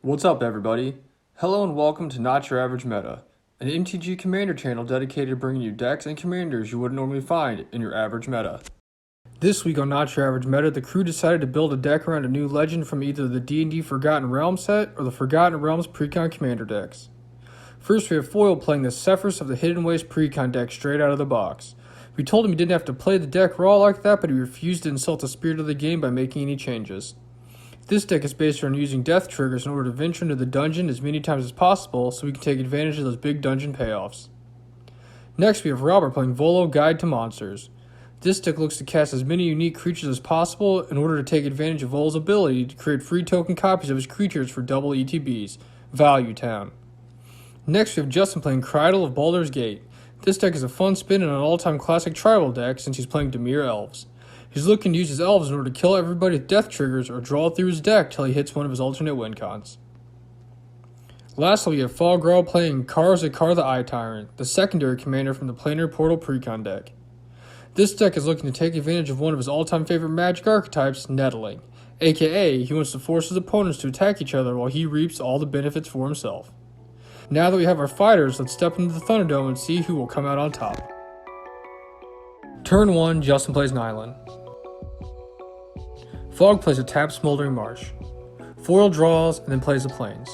What's up, everybody? Hello and welcome to Not Your Average Meta, an MTG Commander channel dedicated to bringing you decks and commanders you wouldn't normally find in your average meta. This week on Not Your Average Meta, the crew decided to build a deck around a new legend from either the D&D Forgotten Realms set or the Forgotten Realms Precon Commander decks. First, we have Foil playing the Sefris of the Hidden Waste Precon deck straight out of the box. We told him he didn't have to play the deck raw like that, but he refused to insult the spirit of the game by making any changes. This deck is based on using death triggers in order to venture into the dungeon as many times as possible so we can take advantage of those big dungeon payoffs. Next, we have Robert playing Volo Guide to Monsters. This deck looks to cast as many unique creatures as possible in order to take advantage of Volo's ability to create free token copies of his creatures for double ETBs, Value Town. Next, we have Justin playing Krydle of Baldur's Gate. This deck is a fun spin and an all-time classic tribal deck since he's playing Dimir Elves. He's looking to use his elves in order to kill everybody with death triggers or draw through his deck till he hits one of his alternate win cons. Lastly, we have Fogrel playing Karazikar the Eye Tyrant, the secondary commander from the Planar Portal Precon deck. This deck is looking to take advantage of one of his all-time favorite magic archetypes, Nettling, aka he wants to force his opponents to attack each other while he reaps all the benefits for himself. Now that we have our fighters, let's step into the Thunderdome and see who will come out on top. Turn 1, Justin plays an island. Fog plays a tapped Smoldering Marsh. Foil draws and then plays the Plains.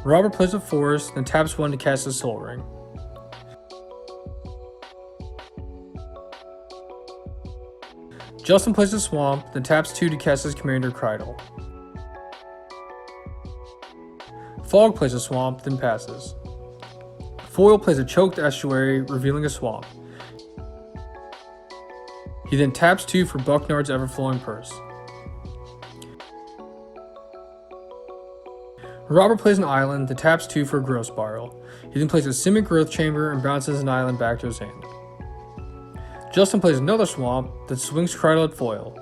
Robert plays a forest, then taps 1 to cast his Soul Ring. Justin plays a swamp, then taps 2 to cast his commander Krydle. Fog plays a swamp, then passes. Foil plays a choked estuary, revealing a swamp. He then taps 2 for Bucknard's Everflowing Purse. Robert plays an island, then taps 2 for Growth Spiral. He then plays a Simic Growth Chamber and bounces an island back to his hand. Justin plays another swamp, then swings Krydle at Foil.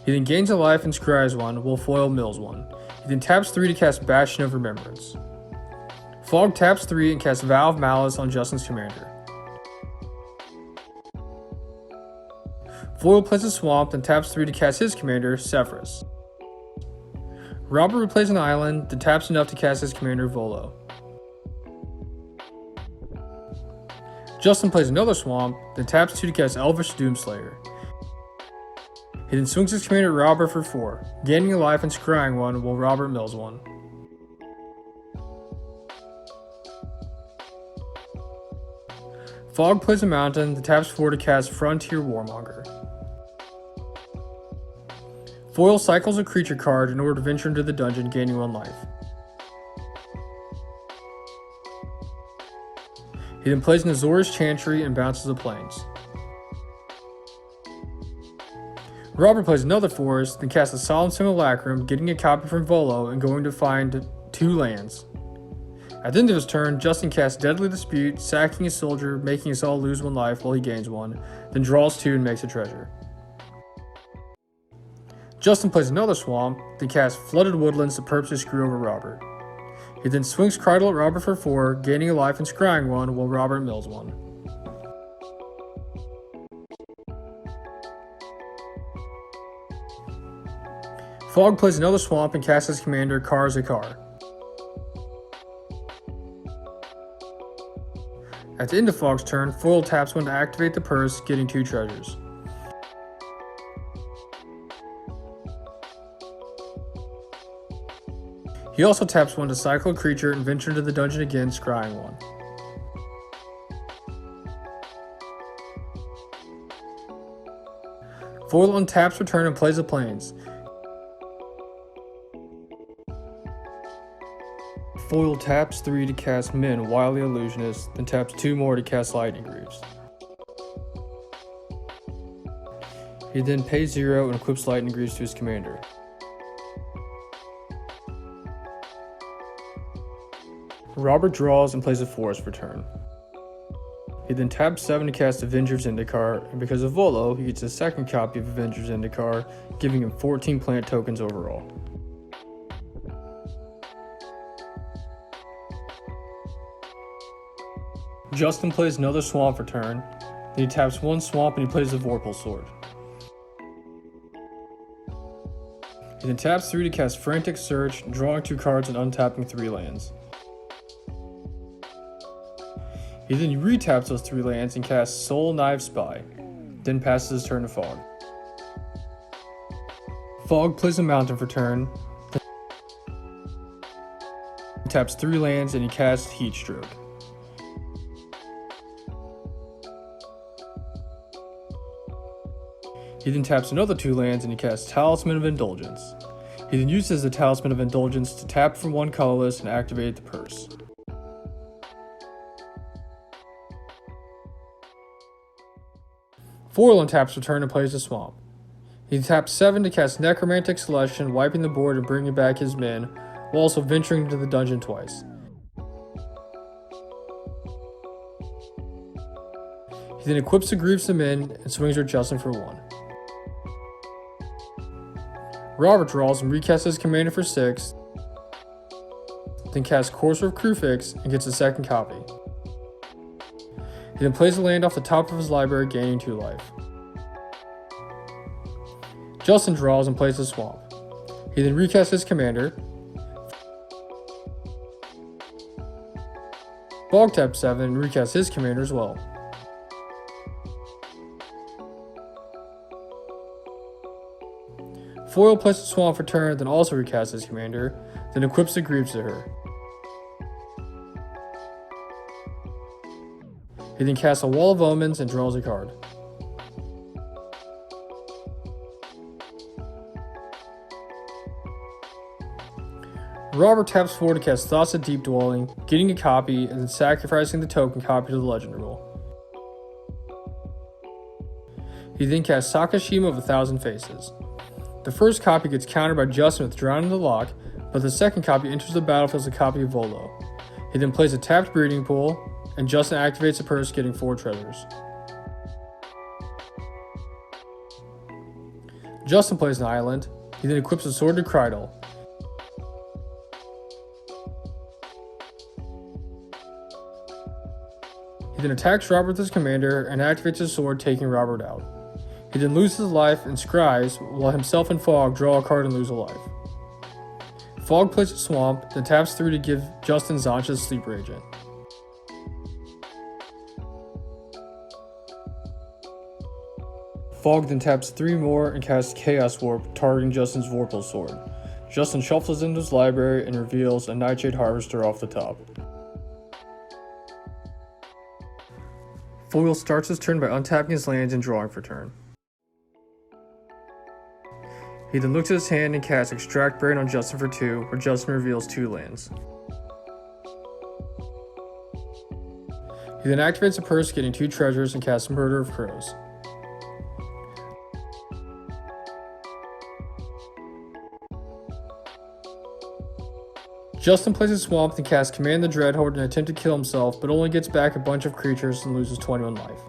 He then gains a life and scries 1, while Foil mills 1. He then taps 3 to cast Bastion of Remembrance. Fog taps 3 and casts Vow of Malice on Justin's commander. Foil plays a swamp, then taps 3 to cast his commander, Sefris. Robert replays an island, then taps enough to cast his commander, Volo. Justin plays another swamp, then taps 2 to cast Elvish Doomslayer. He then swings his commander Robert for 4, gaining a life and scrying 1 while Robert mills 1. Fog plays a mountain, then taps 4 to cast Frontier Warmonger. Foil cycles a creature card in order to venture into the dungeon, gaining 1 life. He then plays an Azorius Chantry and bounces the Plains. Robert plays another forest, then casts a Solemn Simulacrum, getting a copy from Volo and going to find 2 lands. At the end of his turn, Justin casts Deadly Dispute, sacking his soldier, making us all lose 1 life while he gains 1, then draws 2 and makes a treasure. Justin plays another swamp, then casts Flooded Woodlands to purposely screw over Robert. He then swings Krydle at Robert for 4, gaining a life and scrying 1 while Robert mills 1. Fog plays another swamp and casts his commander Karazikar. At the end of Fog's turn, Foil taps 1 to activate the purse, getting 2 treasures. He also taps 1 to cycle a creature and venture into the dungeon again, scrying 1. Foil untaps return and plays the Plains. Foil taps 3 to cast Min, Wily Illusionist, then taps 2 more to cast Lightning Greaves. He then pays 0 and equips Lightning Greaves to his commander. Robert draws and plays a forest for turn. He then taps 7 to cast Avenger's Zendikar, and because of Volo, he gets a second copy of Avenger's Zendikar, giving him 14 plant tokens overall. Justin plays another swamp for turn, then he taps 1 swamp and he plays the Vorpal Sword. He then taps 3 to cast Frantic Search, drawing 2 cards and untapping 3 lands. He then retaps those 3 lands and casts Soul Knife Spy, then passes his turn to Fog. Fog plays a mountain for turn, then taps 3 lands and he casts Heat Stroke. He then taps another 2 lands and he casts Talisman of Indulgence. He then uses the Talisman of Indulgence to tap for 1 colorless and activate the purse. Foil untaps for turn and plays a Swamp. He taps 7 to cast Necromantic Celestion, wiping the board and bringing back his min, while also venturing into the dungeon twice. He then equips the Griefs of Min and swings with Justin for 1. Robert draws and recasts his commander for 6, then casts Courser of Crufix and gets a second copy. He then plays a land off the top of his library, gaining 2 life. Justin draws and plays a Swamp. He then recasts his commander. Fog taps 7 and recasts his commander as well. Foil plays a Swamp for turn, then also recasts his commander, then equips the Greaves to her. He then casts a Wall of Omens and draws a card. Robert taps 4 to cast Thoughts of Deep Dwelling, getting a copy, and then sacrificing the token copy to the Legend Rule. He then casts Sakashima of 1,000 Faces. The first copy gets countered by Justin with Drown in the Lock, but the second copy enters the battlefield as a copy of Volo. He then plays a tapped Breeding Pool, and Justin activates a purse, getting 4 treasures. Justin plays an island. He then equips a sword to Krydle. He then attacks Robert with his commander and activates his sword, taking Robert out. He then loses life and scries, while himself and Fog draw a card and lose a life. Fog plays a Swamp, then taps 3 to give Justin Zancha's Sleeper Agent. Fog then taps 3 more and casts Chaos Warp, targeting Justin's Vorpal Sword. Justin shuffles into his library and reveals a Nightshade Harvester off the top. Foil starts his turn by untapping his lands and drawing for turn. He then looks at his hand and casts Extract Brain on Justin for 2, where Justin reveals 2 lands. He then activates a purse, getting 2 treasures, and casts Murder of Crows. Justin plays a Swamp, then casts Command the Dreadhorde and attempt to kill himself, but only gets back a bunch of creatures and loses 21 life.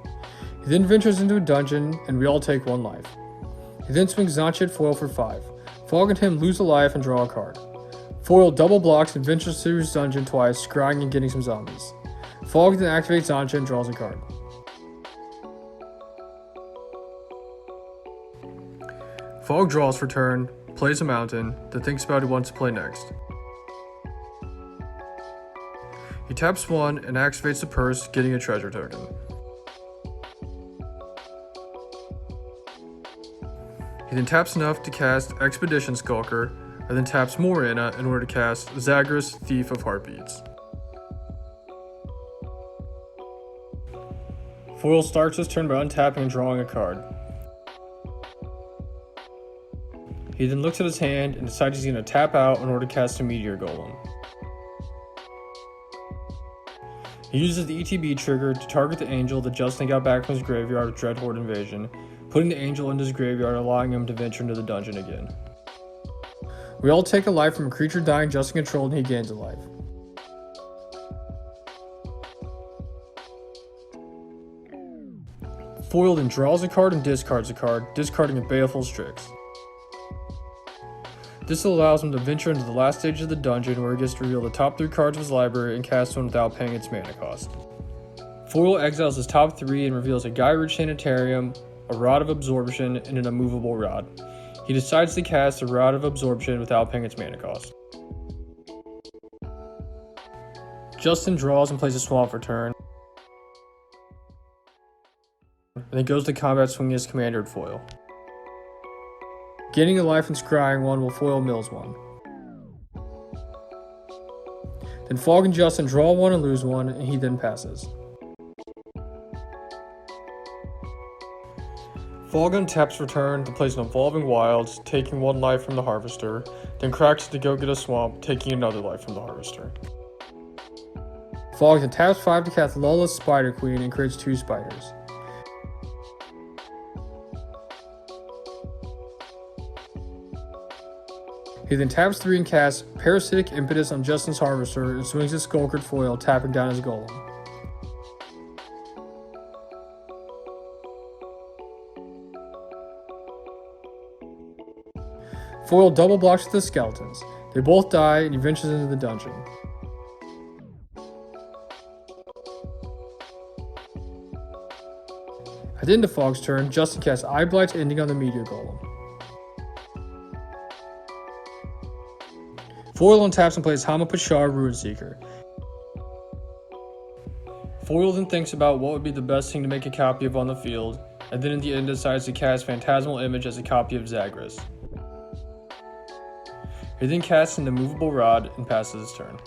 He then ventures into a dungeon, and we all take 1 life. He then swings Zanchid Foil for 5. Fog and him lose a life and draw a card. Foil double blocks and ventures through his dungeon twice, scrying and getting some zombies. Fog then activates Zanchid and draws a card. Fog draws for turn, plays a mountain, then thinks about who wants to play next. He taps 1 and activates the purse, getting a treasure token. He then taps enough to cast Expedition Skulker, and then taps more mana in order to cast Zagreus, Thief of Heartbeats. Foil starts his turn by untapping and drawing a card. He then looks at his hand and decides he's going to tap out in order to cast a Meteor Golem. He uses the ETB trigger to target the angel that Justin got back from his graveyard with Dreadhorde Invasion, putting the angel into his graveyard, allowing him to venture into the dungeon again. We all take a life from a creature dying Justin controlled, and he gains a life. Foil then draws a card and discards a card, discarding a Baleful Strix. This allows him to venture into the last stage of the dungeon, where he gets to reveal the top 3 cards of his library and cast one without paying its mana cost. Foil exiles his top 3 and reveals a Gyroid Sanitarium, a Rod of Absorption, and an immovable rod. He decides to cast a Rod of Absorption without paying its mana cost. Justin draws and plays a swamp for turn, and then goes to combat swinging his commander at foil. Gaining a life and scrying one will foil mills one. Then Fog and Justin draw one and lose one, and he then passes. Fog untaps for turn to place an Evolving Wilds, taking one life from the Harvester, then cracks to go get a swamp, taking another life from the Harvester. Fog then taps 5 to cast Lawless Spider Queen and creates 2 spiders. He then taps 3 and casts Parasitic Impetus on Justin's Harvester and swings his Skulker foil, tapping down his Golem. Foil double blocks with the skeletons. They both die and he ventures into the dungeon. At the end of Fog's turn, Justin casts Eye Blight's Ending on the Meteor Golem. Foil untaps and plays Hamapashar Runeseeker. Foil then thinks about what would be the best thing to make a copy of on the field, and then in the end decides to cast Phantasmal Image as a copy of Zagreus. He then casts an Immovable Rod and passes his turn.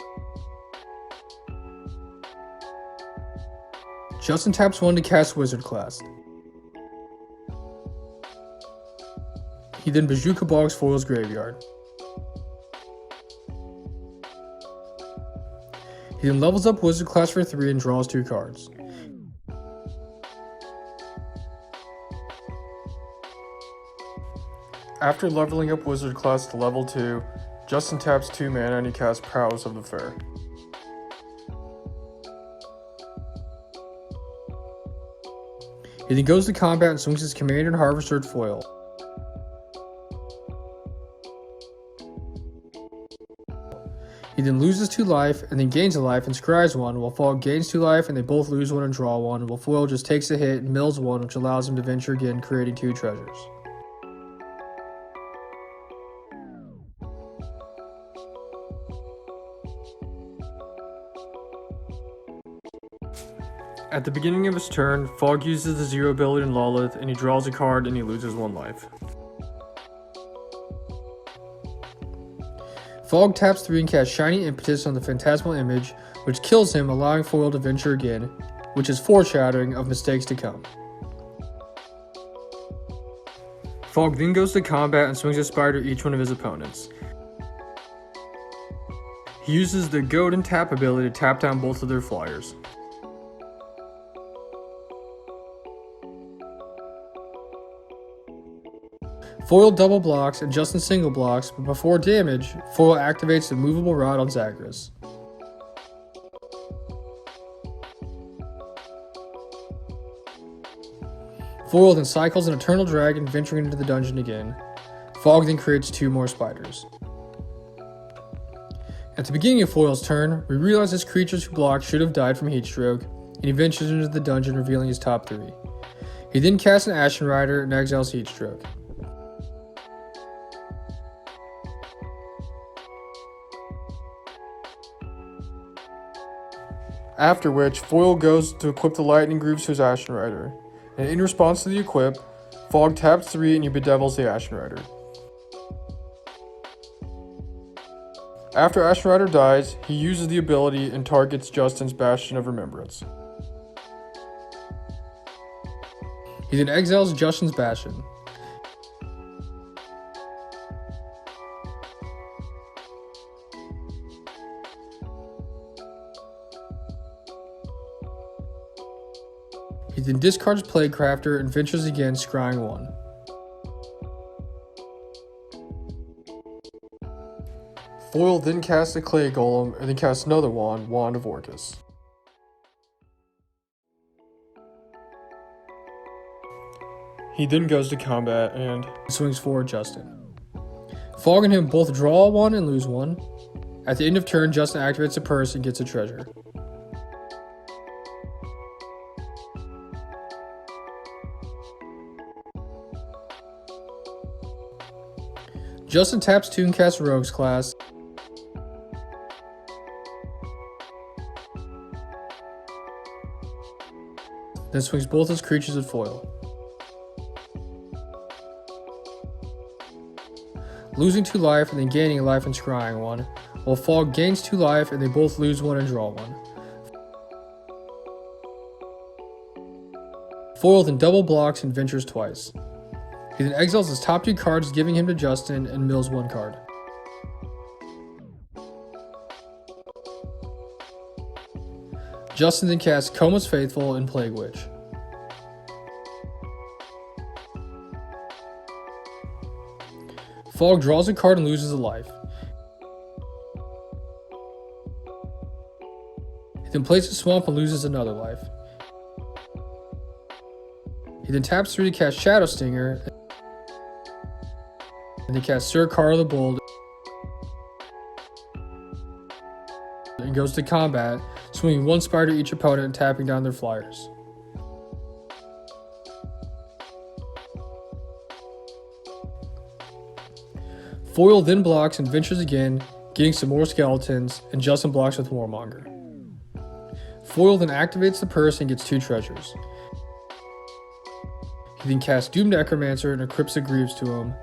Justin taps 1 to cast Wizard Class. He then Bazooka Bogs Foil's Graveyard. He then levels up Wizard Class for 3 and draws 2 cards. After leveling up Wizard Class to level 2, Justin taps 2 mana and he casts Prowess of the Fair. He then goes to combat and swings his Commander and Harvester at foil. He then loses 2 life and then gains a life and scries 1, while Fog gains 2 life and they both lose 1 and draw 1, while Foil just takes a hit and mills 1, which allows him to venture again, creating 2 treasures. At the beginning of his turn, Fog uses the 0 ability in Lawlith and he draws a card and he loses 1 life. Fog taps 3 and casts Shiny Impetus on the Phantasmal Image, which kills him, allowing Foil to venture again, which is foreshadowing of mistakes to come. Fog then goes to combat and swings a spider at each one of his opponents. He uses the Goad and Tap ability to tap down both of their flyers. Foil double blocks and Justin single blocks, but before damage, Foil activates the Movable Rod on Zagreus. Foil then cycles an Eternal Dragon, venturing into the dungeon again. Fog then creates 2 more spiders. At the beginning of Foil's turn, we realize his creatures who block should have died from Heatstroke, and he ventures into the dungeon, revealing his top 3. He then casts an Ashen Rider and exiles Heatstroke. After which, Foil goes to equip the Lightning Grooves to his Ashen Rider, and in response to the equip, Fog taps 3 and he bedevils the Ashen Rider. After Ashen Rider dies, he uses the ability and targets Justin's Bastion of Remembrance. He then exiles Justin's Bastion. He then discards Plaguecrafter and ventures again, scrying 1. Foil then casts a Clay Golem and then casts another wand, Wand of Orcus. He then goes to combat and swings for Justin. Fog and him both draw 1 and lose 1. At the end of turn, Justin activates a purse and gets a treasure. Justin taps 2 and casts Rogue's Class. Then swings both his creatures at foil. Losing 2 life and then gaining a life and scrying 1, while Fog gains 2 life and they both lose 1 and draw 1. Foil then double blocks and ventures twice. He then exiles his top 2 cards, giving him to Justin, and mills 1 card. Justin then casts Coma's Faithful and Plague Witch. Fog draws a card and loses a life. He then plays a swamp and loses another life. He then taps 3 to cast Shadow Stinger, and then casts Sir Karl the Bold, and goes to combat, swinging 1 spire to each opponent and tapping down their flyers. Foil then blocks and ventures again, getting some more skeletons, and Justin blocks with Warmonger. Foil then activates the purse and gets 2 treasures. He then casts Doom Necromancer and equips the Greaves to him.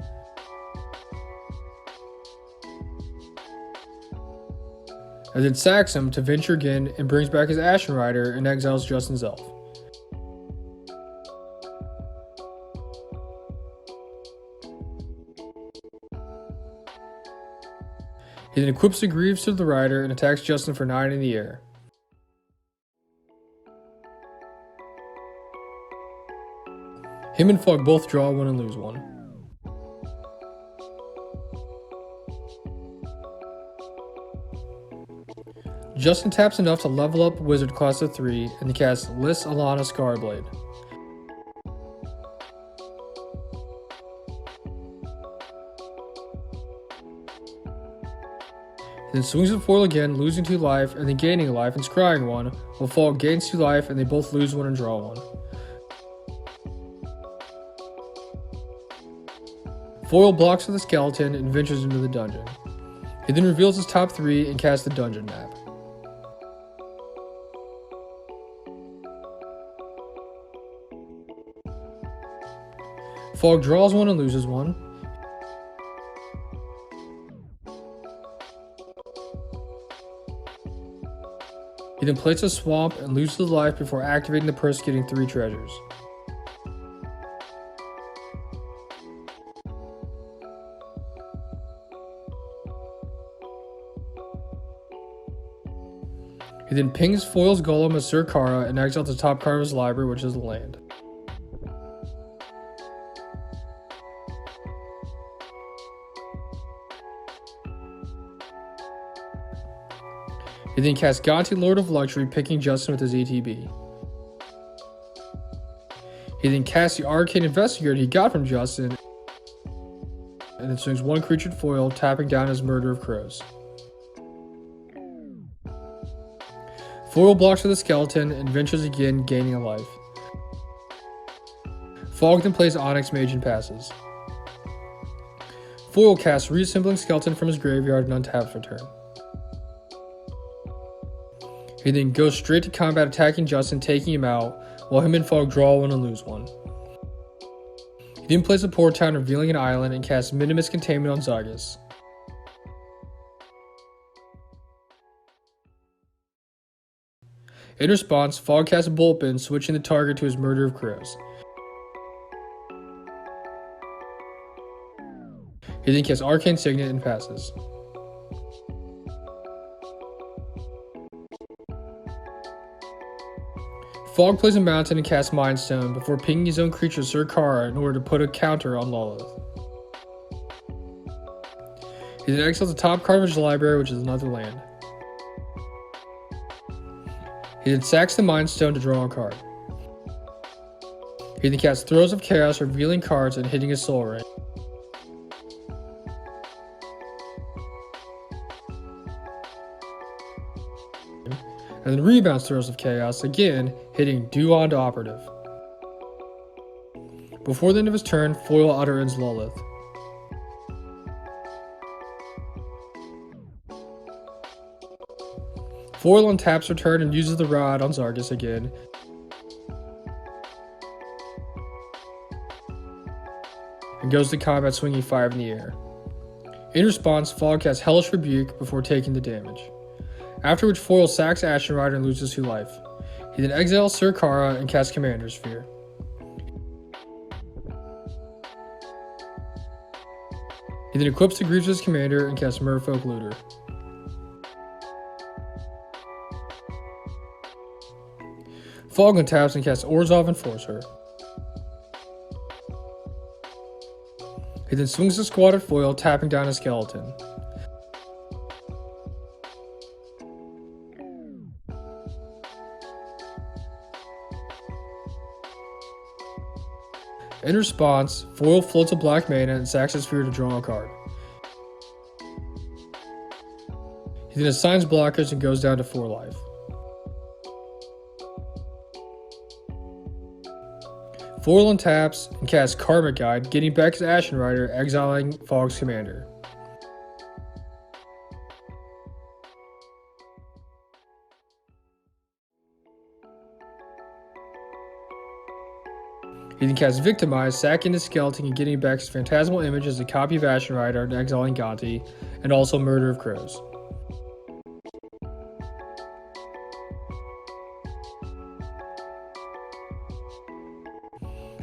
And then sacks him to venture again and brings back his Ashen Rider and exiles Justin's Elf. He then equips the Greaves to the Rider and attacks Justin for 9 in the air. Him and Fog both draw 1 and lose 1. Justin taps enough to level up Wizard class to 3 and he casts Lys Alana Scarblade. Then swings at foil again, losing 2 life and then gaining a life and scrying 1, while Fog gains 2 life and they both lose 1 and draw 1. Foil blocks with a skeleton and ventures into the dungeon. He then reveals his top 3 and casts the dungeon map. Fog draws 1 and loses 1. He then plays a swamp and loses a life before activating the purse, getting 3 treasures. He then pings Foil's Golem as Sir Kara and exiles the top card of his library, which is the land. He then casts Gonti, Lord of Luxury, picking Justin with his ETB. He then casts the Arcane Investigator he got from Justin, and then swings 1 creature at foil, tapping down his Murder of Crows. Foil blocks with a skeleton and ventures again, gaining a life. Fog then plays Onyx Mage and passes. Foil casts Reassembling Skeleton from his graveyard and untaps for turn. He then goes straight to combat, attacking Justin, taking him out, while him and Fog draw 1 and lose 1. He then plays a Port Town, revealing an island, and casts Minimus Containment on Zygus. In response, Fog casts a Bolt Bin, switching the target to his Murder of Crows. He then casts Arcane Signet and passes. Fog plays a mountain and casts Mind Stone before pinging his own creature Sir Kara in order to put a counter on Lolith. He then exiles the top card of his library, which is another land. He then sacks the Mind Stone to draw a card. He then casts Throes of Chaos, revealing cards and hitting his Soul Ring. And then rebounds Throes of Chaos, again hitting Duel Operative. Before the end of his turn, Foil utter ends Lolith. Foil untaps her turn and uses the rod on Zargus again. And goes to combat swinging 5 in the air. In response, Fog casts Hellish Rebuke before taking the damage. After which Foil sacks Ashen Rider and loses 2 life. He then exiles Sir Kara and casts Commander Sphere. He then equips the Grievous' commander and casts Merfolk Looter. Fog untaps and casts Orzhov Enforcer. He then swings the squad at Foil, tapping down a skeleton. In response, Foil floats a black mana and sacks a sphere to draw a card. He then assigns blockers and goes down to 4 life. Foil untaps and casts Karmic Guide, getting back his Ashen Rider, exiling Fog's commander. He then casts Victimize, sacking his skeleton and getting back his Phantasmal Image as a copy of Ashen Rider and exiling Gonti, and also Murder of Crows.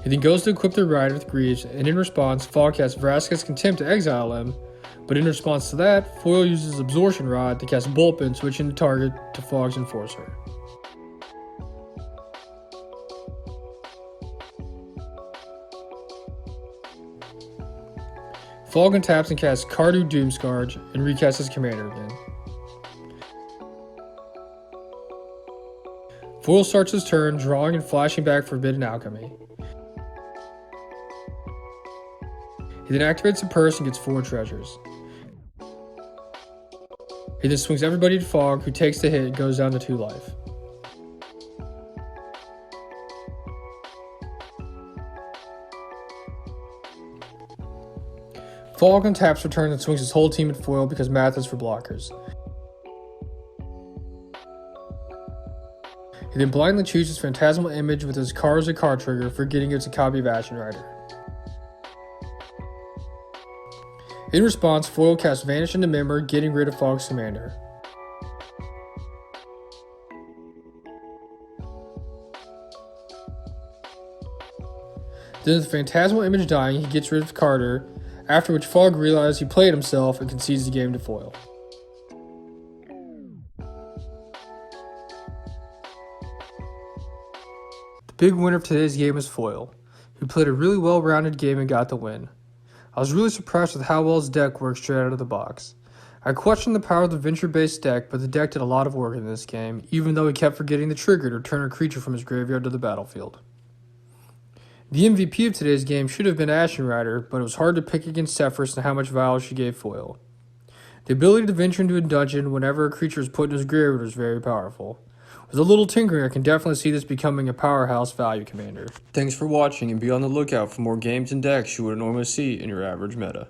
He then goes to equip the rider with Greaves, and in response, Fog casts Vraska's Contempt to exile him, but in response to that, Foil uses Absorption Rod to cast Bulpin, switching the target to Fog's Enforcer. Fog untaps and casts Cardu Doomscourge and recasts his commander again. Foil starts his turn, drawing and flashing back Forbidden Alchemy. He then activates a purse and gets 4 treasures. He then swings everybody to Fog, who takes the hit and goes down to 2 life. Fog untaps for turn and swings his whole team at Foil because math is for blockers. He then blindly chooses Phantasmal Image with his Karazikar trigger, forgetting it's a copy of Ashen Rider. In response, Foil casts Vanish into Member, getting rid of Fog's commander. Then with Phantasmal Image dying, he gets rid of Carter, after which Fog realizes he played himself and concedes the game to Foil. The big winner of today's game is Foil, who played a really well-rounded game and got the win. I was really surprised with how well his deck worked straight out of the box. I questioned the power of the Venture-based deck, but the deck did a lot of work in this game, even though he kept forgetting the trigger to return a creature from his graveyard to the battlefield. The MVP of today's game should have been Ashen Rider, but it was hard to pick against Sefris and how much value she gave Foil. The ability to venture into a dungeon whenever a creature is put in his graveyard is very powerful. With a little tinkering, I can definitely see this becoming a powerhouse value commander. Thanks for watching, and be on the lookout for more games and decks you wouldn't normally see in your average meta.